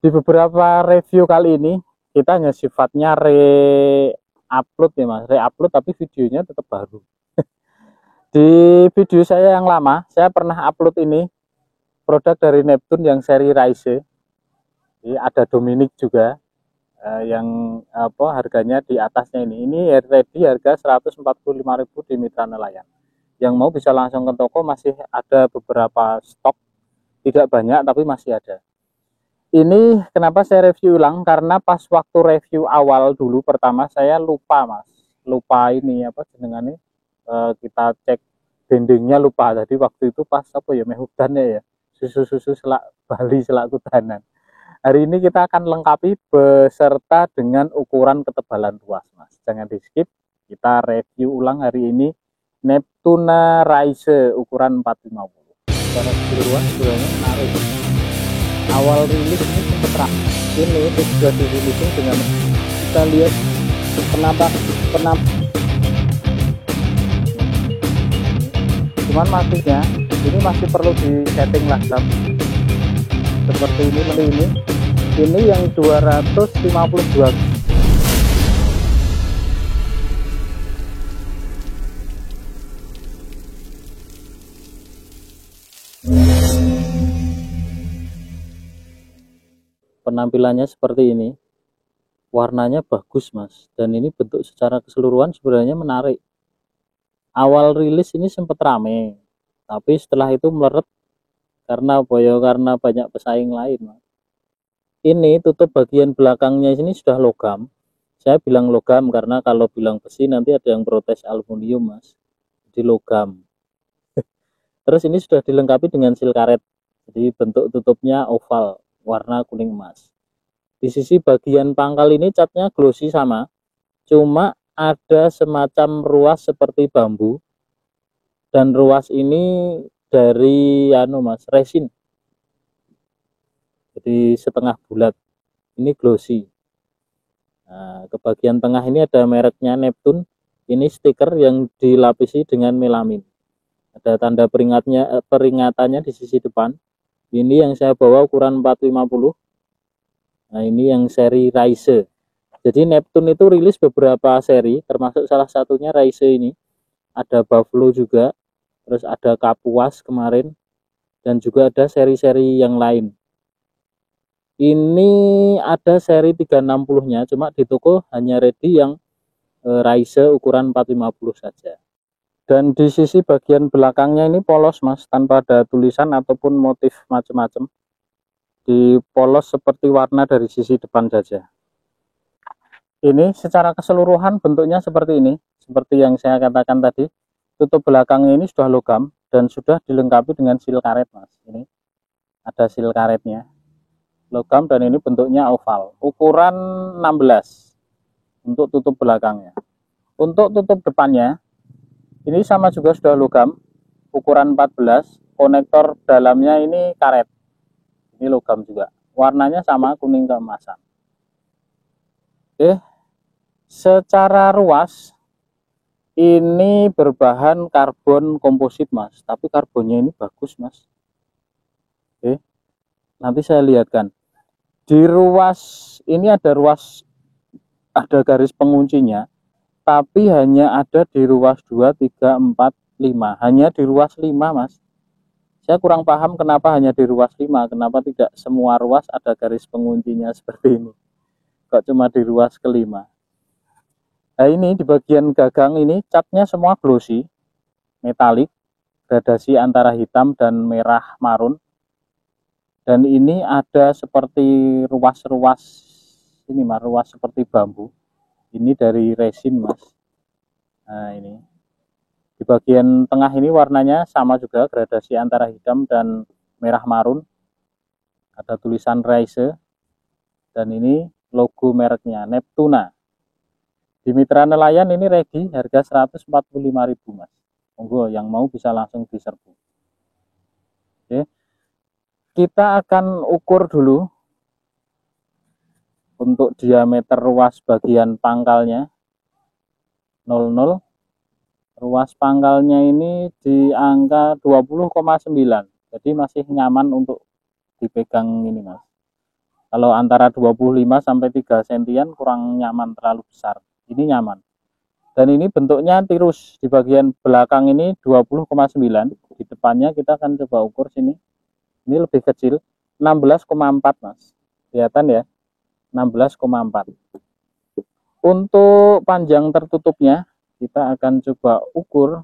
Di beberapa review kali ini kita hanya sifatnya re-upload ya mas, re-upload tapi videonya tetap baru. Di video saya yang lama, saya pernah upload ini produk dari Neptune yang seri Rise. Jadi ada Dominic juga yang harganya di atasnya ini. Ini ready harga 145.000 di Mitra Nelayan. Yang mau bisa langsung ke toko, masih ada beberapa stok, tidak banyak tapi masih ada. Ini kenapa saya review ulang, karena pas waktu review awal dulu pertama saya lupa mas, lupa ini apa jenengannya, kita cek dindingnya lupa. Tadi waktu itu pas apa ya, mehudannya ya, susu selak Bali selak Kudanan. Hari ini kita akan lengkapi beserta dengan ukuran ketebalan ruas mas, jangan di skip. Kita review ulang hari ini Neptune Rise ukuran 450. Secara keseluruhan sebenarnya menarik. Awal rilis ini sempat rak, ini sudah dirilising dengan, kita lihat kenapa cuman masihnya ini masih perlu di setting lah seperti ini yang 252. Penampilannya seperti ini, warnanya bagus mas, dan ini bentuk secara keseluruhan sebenarnya menarik. Awal rilis ini sempat rame, tapi setelah itu meleret karena karena banyak pesaing lain mas. Ini tutup bagian belakangnya ini sudah logam. Saya bilang logam karena kalau bilang besi nanti ada yang protes aluminium mas, jadi logam. Terus ini sudah dilengkapi dengan seal karet, jadi bentuk tutupnya oval warna kuning emas. Di sisi bagian pangkal ini catnya glossy sama, cuma ada semacam ruas seperti bambu, dan ruas ini dari resin, jadi setengah bulat, ini glossy. Nah, ke bagian tengah ini ada mereknya Neptune, ini stiker yang dilapisi dengan melamin, ada tanda peringatannya di sisi depan. Ini yang saya bawa ukuran 450. Nah ini yang seri Rise. Jadi Neptune itu rilis beberapa seri, termasuk salah satunya Rise ini. Ada Buffalo juga, terus ada Kapuas kemarin, dan juga ada seri-seri yang lain. Ini ada seri 360-nya, cuma di toko hanya ready yang Rise ukuran 450 saja. Dan di sisi bagian belakangnya ini polos mas, tanpa ada tulisan ataupun motif macam-macam. Di polos seperti warna dari sisi depan saja. Ini secara keseluruhan bentuknya seperti ini, seperti yang saya katakan tadi. Tutup belakangnya ini sudah logam dan sudah dilengkapi dengan seal karet mas. Ini ada seal karetnya, logam, dan ini bentuknya oval, ukuran 16 untuk tutup belakangnya. Untuk tutup depannya ini sama juga sudah logam, ukuran 14, konektor dalamnya ini karet, ini logam juga, warnanya sama kuning keemasan. Oke, secara ruas ini berbahan karbon komposit mas, tapi karbonnya ini bagus mas. Oke, nanti saya lihatkan di ruas ini, ada garis penguncinya, tapi hanya ada di ruas 2, 3, 4, 5, hanya di ruas 5 mas. Saya kurang paham kenapa hanya di ruas 5, kenapa tidak semua ruas ada garis penguncinya seperti ini, kok cuma di ruas kelima. Nah ini di bagian gagang ini catnya semua glossy, metalik, gradasi antara hitam dan merah marun. Dan ini ada seperti ruas-ruas ini mas, ruas seperti bambu. Ini dari resin mas. Nah ini di bagian tengah ini warnanya sama juga, gradasi antara hitam dan merah marun. Ada tulisan Rise dan ini logo mereknya Neptune. Di Mitra Nelayan ini ready harga 145.000 mas. Monggo yang mau bisa langsung diserbu. Oke, kita akan ukur dulu untuk diameter ruas bagian pangkalnya 00. Ruas pangkalnya ini di angka 20,9, jadi masih nyaman untuk dipegang ini mas. Kalau antara 25 sampai 3 sentian kurang nyaman, terlalu besar. Ini nyaman. Dan ini bentuknya tirus. Di bagian belakang ini 20,9. Di depannya kita akan coba ukur sini. Ini lebih kecil, 16,4 Mas. Kelihatan ya? 16,4. Untuk panjang tertutupnya kita akan coba ukur.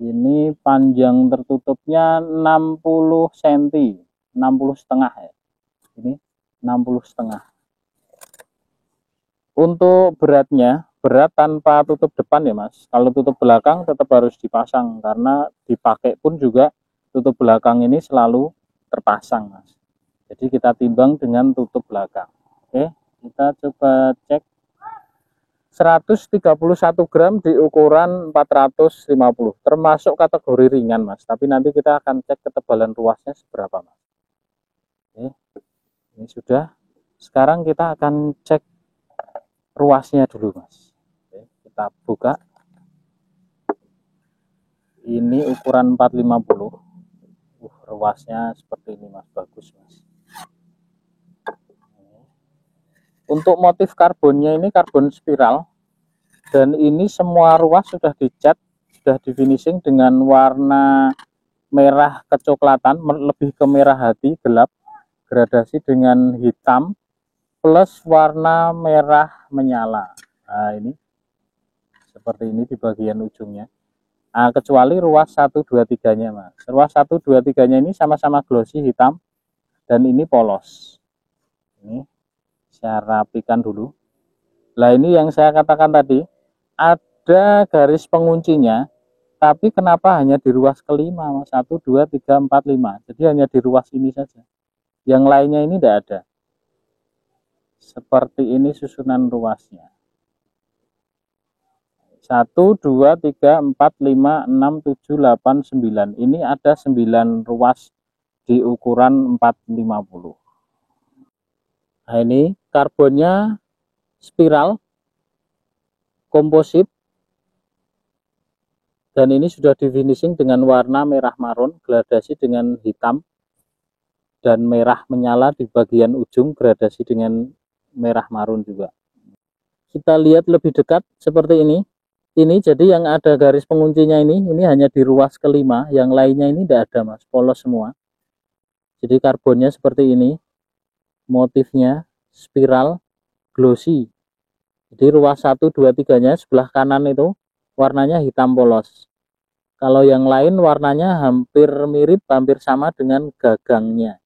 Ini panjang tertutupnya 60 cm, 60 setengah ya. Ini 60 setengah. Untuk beratnya, berat tanpa tutup depan ya Mas. Kalau tutup belakang tetap harus dipasang, karena dipakai pun juga tutup belakang ini selalu terpasang Mas. Jadi kita timbang dengan tutup belakang. Oke, kita coba cek. 131 gram di ukuran 450, termasuk kategori ringan Mas, tapi nanti kita akan cek ketebalan ruasnya seberapa Mas. Oke, ini sudah. Sekarang kita akan cek ruasnya dulu Mas. Oke, kita buka. Ini ukuran 450. Ruasnya seperti ini Mas, bagus Mas. Untuk motif karbonnya ini karbon spiral, dan ini semua ruas sudah dicat, sudah di finishing dengan warna merah kecoklatan, lebih ke merah hati, gelap, gradasi dengan hitam plus warna merah menyala. Nah ini seperti ini di bagian ujungnya. Nah, kecuali ruas 1, 2, 3 nya Mas. Ruas 1, 2, 3 nya ini sama-sama glossy hitam, dan ini polos. Ini saya rapikan dulu. Nah ini yang saya katakan tadi, ada garis penguncinya, tapi kenapa hanya di ruas kelima, 1, 2, 3, 4, 5. Jadi hanya di ruas ini saja, yang lainnya ini tidak ada. Seperti ini susunan ruasnya. 1, 2, 3, 4, 5, 6, 7, 8, 9. Ini ada 9 ruas di ukuran 450. Nah ini karbonnya spiral komposit, dan ini sudah di finishing dengan warna merah marun, gradasi dengan hitam dan merah menyala di bagian ujung, gradasi dengan merah marun juga. Kita lihat lebih dekat seperti ini. Ini jadi yang ada garis penguncinya ini hanya di ruas kelima, yang lainnya ini tidak ada Mas, polos semua. Jadi karbonnya seperti ini, motifnya spiral glossy. Jadi ruas 1, 2, 3 nya sebelah kanan itu warnanya hitam polos. Kalau yang lain warnanya hampir mirip, hampir sama dengan gagangnya.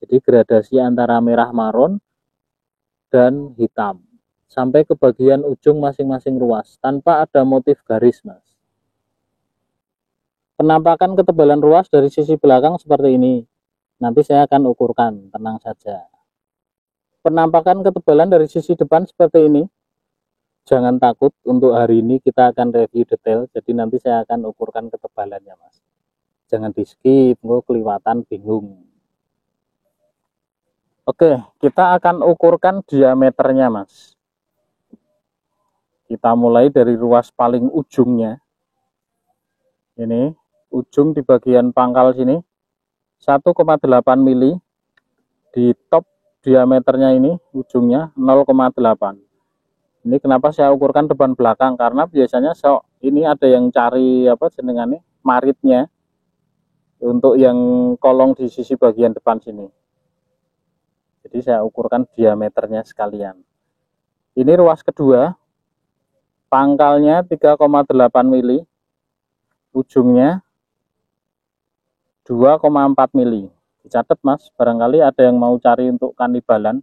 Jadi gradasi antara merah marun dan hitam. Sampai ke bagian ujung masing-masing ruas, tanpa ada motif garis Mas. Penampakan ketebalan ruas dari sisi belakang seperti ini. Nanti saya akan ukurkan, tenang saja. Penampakan ketebalan dari sisi depan seperti ini. Jangan takut, untuk hari ini kita akan review detail, jadi nanti saya akan ukurkan ketebalannya Mas. Jangan di skip, gue kelewatan bingung. Oke, kita akan ukurkan diameternya Mas. Kita mulai dari ruas paling ujungnya. Ini, ujung di bagian pangkal sini. 1,8 mili. Di top diameternya ini, ujungnya 0,8. Ini kenapa saya ukurkan depan belakang, karena biasanya ini ada yang cari apa jenengannya, maritnya, untuk yang kolong di sisi bagian depan sini. Jadi saya ukurkan diameternya sekalian. Ini ruas kedua, pangkalnya 3,8 mili, ujungnya 2,4 mili. Dicatat Mas, barangkali ada yang mau cari untuk kanibalan.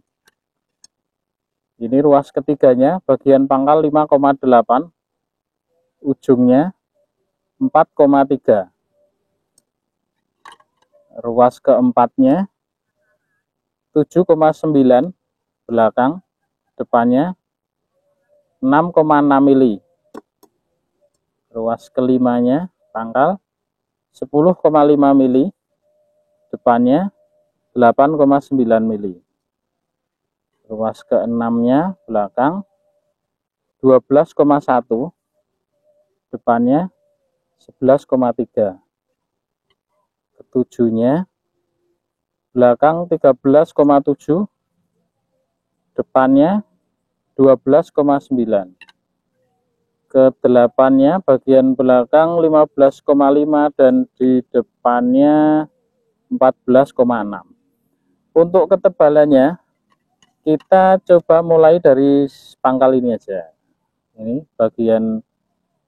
Ini ruas ketiganya, bagian pangkal 5,8, ujungnya 4,3. Ruas keempatnya 7,9, belakang, depannya 6,6 mili. Ruas kelimanya, pangkal 10,5 mili, depannya 8,9 mili. Ruas keenamnya, belakang 12,1, depannya 11,3. Ketujuhnya belakang 13,7, depannya 12,9. Ke delapannya bagian belakang 15,5 dan di depannya 14,6. Untuk ketebalannya kita coba mulai dari pangkal ini aja. Ini bagian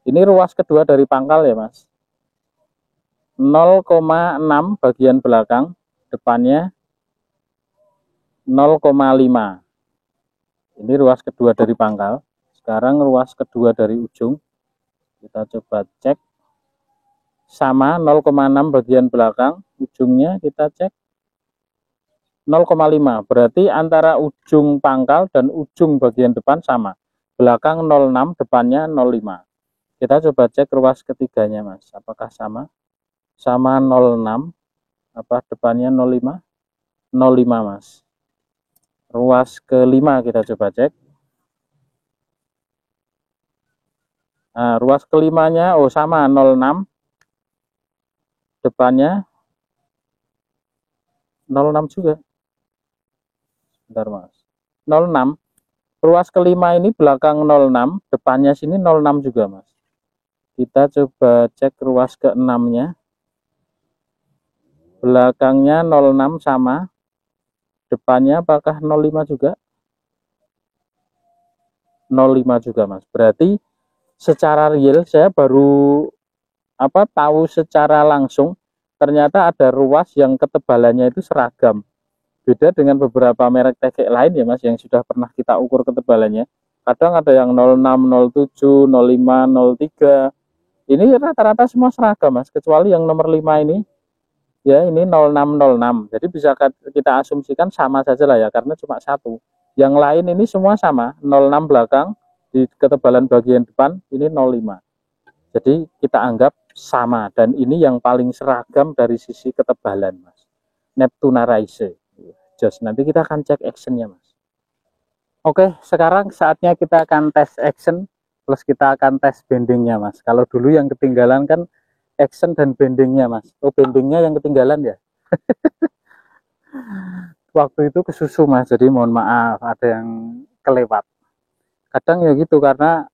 ini ruas kedua dari pangkal ya Mas. 0,6 bagian belakang, depannya 0,5. Ini ruas kedua dari pangkal. Sekarang ruas kedua dari ujung. Kita coba cek. Sama 0,6 bagian belakang, ujungnya kita cek 0,5. Berarti antara ujung pangkal dan ujung bagian depan sama. Belakang 0,6, depannya 0,5. Kita coba cek ruas ketiganya Mas. Apakah sama? Sama 0,6. Apa depannya 0,5? 0,5 Mas. Ruas kelima kita coba cek. Nah, ruas kelimanya sama 0,6. Depannya 0,6 juga. Bentar Mas. 0,6. Ruas kelima ini belakang 0,6, depannya sini 0,6 juga Mas. Kita coba cek ruas ke-6-nya. Belakangnya 0,6 sama. Depannya apakah 0,5 juga? 0,5 juga Mas. Berarti secara real saya baru tahu secara langsung ternyata ada ruas yang ketebalannya itu seragam. Beda dengan beberapa merek tekek lain ya Mas yang sudah pernah kita ukur ketebalannya. Kadang ada yang 06, 07, 05, 03. Ini rata-rata semua seragam Mas, kecuali yang nomor 5 ini. Ya, ini 0606. Jadi bisa kita asumsikan sama saja lah ya karena cuma satu. Yang lain ini semua sama, 06 belakang di ketebalan bagian depan ini 05. Jadi kita anggap sama dan ini yang paling seragam dari sisi ketebalan Mas. Neptuna Race. Just nanti kita akan cek actionnya Mas. Oke, sekarang saatnya kita akan tes action plus kita akan tes bendingnya Mas. Kalau dulu yang ketinggalan kan action dan bendingnya Mas. Oh, bendingnya yang ketinggalan ya. Waktu itu kesusu Mas, jadi mohon maaf ada yang kelewat. Kadang ya gitu karena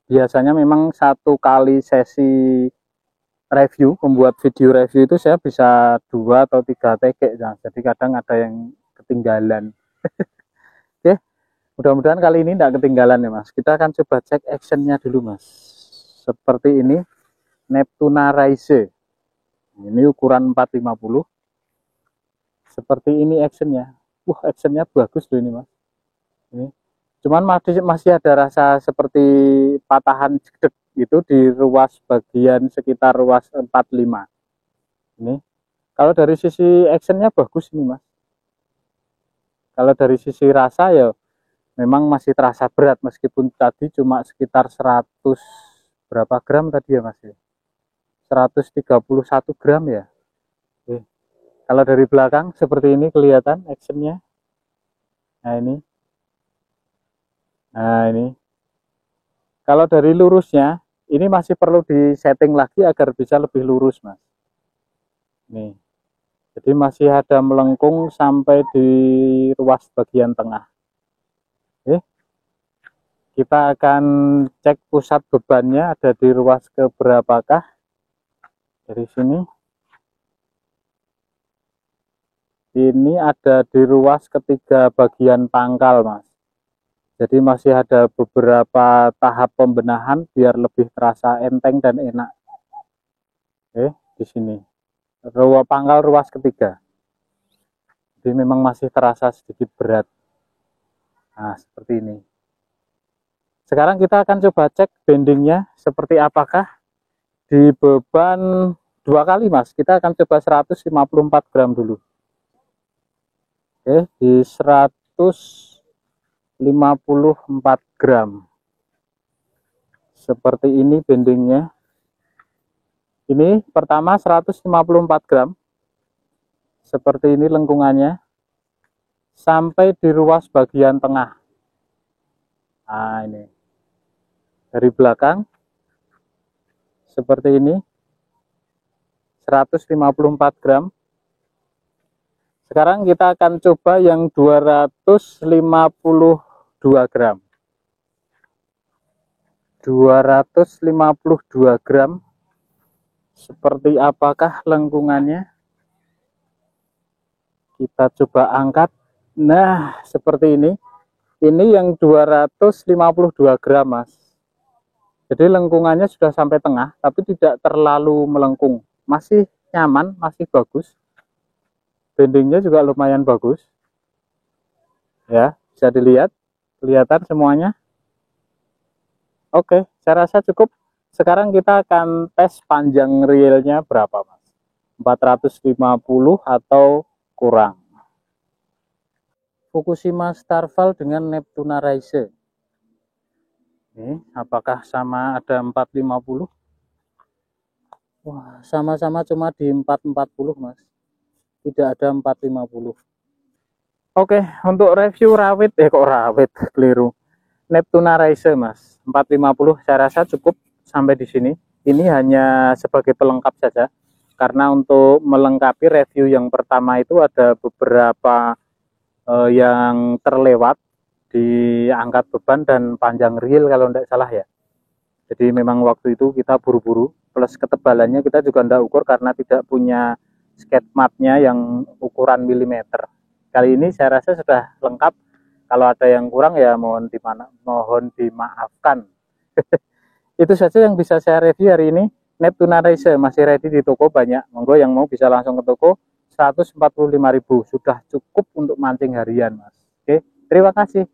biasanya memang satu kali sesi review, membuat video review itu saya bisa 2 atau 3 tekek ya. Jadi kadang ada yang ketinggalan. Oke, mudah-mudahan kali ini tidak ketinggalan ya Mas. Kita akan coba cek actionnya dulu Mas. Seperti ini, Neptuna Race. Ini ukuran 450. Seperti ini actionnya. Actionnya bagus loh ini Mas. Ini. Cuman masih ada rasa seperti patahan jedek itu di ruas bagian sekitar ruas 45. Ini. Kalau dari sisi actionnya bagus ini Mas. Kalau dari sisi rasa ya memang masih terasa berat meskipun tadi cuma sekitar 100 berapa gram tadi ya Mas ya. 131 gram ya. Oke. Kalau dari belakang seperti ini kelihatan actionnya. Nah ini. Kalau dari lurusnya, ini masih perlu disetting lagi agar bisa lebih lurus Mas. Nih. Jadi masih ada melengkung sampai di ruas bagian tengah. Oke. Kita akan cek pusat bebannya ada di ruas keberapakah. Dari sini. Ini ada di ruas ketiga bagian pangkal Mas. Jadi masih ada beberapa tahap pembenahan biar lebih terasa enteng dan enak. Oke, di sini. Pangkal ruas ketiga. Jadi memang masih terasa sedikit berat. Nah, seperti ini. Sekarang kita akan coba cek bendingnya seperti apakah di beban 2 kali Mas. Kita akan coba 154 gram dulu. Oke, di 154 gram. Seperti ini bendingnya. Ini pertama 154 gram. Seperti ini lengkungannya. Sampai di ruas bagian tengah. Nah, ini. Dari belakang. Seperti ini. 154 gram. Sekarang kita akan coba yang 252 gram. 252 gram. Seperti apakah lengkungannya? Kita coba angkat. Nah, seperti ini. Ini yang 252 gram, Mas. Jadi lengkungannya sudah sampai tengah, tapi tidak terlalu melengkung. Masih nyaman, masih bagus. Bendingnya juga lumayan bagus. Ya, bisa dilihat. Kelihatan semuanya. Oke, saya rasa cukup. Sekarang kita akan tes panjang reelnya berapa, Mas? 450 atau kurang. Fukushima Starfall dengan Neptuna Rise. Ini apakah sama ada 450? Wah, sama-sama cuma di 440, Mas. Tidak ada 450. Oke, untuk review rawit, kok rawit, keliru. Neptuna Rise, Mas. 450 saya rasa cukup sampai di sini. Ini hanya sebagai pelengkap saja. Karena untuk melengkapi review yang pertama itu ada beberapa yang terlewat di angkat beban dan panjang reel kalau tidak salah ya. Jadi memang waktu itu kita buru-buru, plus ketebalannya kita juga tidak ukur karena tidak punya skate mapnya yang ukuran milimeter. Kali ini saya rasa sudah lengkap. Kalau ada yang kurang ya mohon dimaafkan. Itu saja yang bisa saya review hari ini. Neptuna Rise masih ready di toko banyak. Monggo yang mau bisa langsung ke toko. 145.000 sudah cukup untuk mancing harian, Mas. Oke, terima kasih.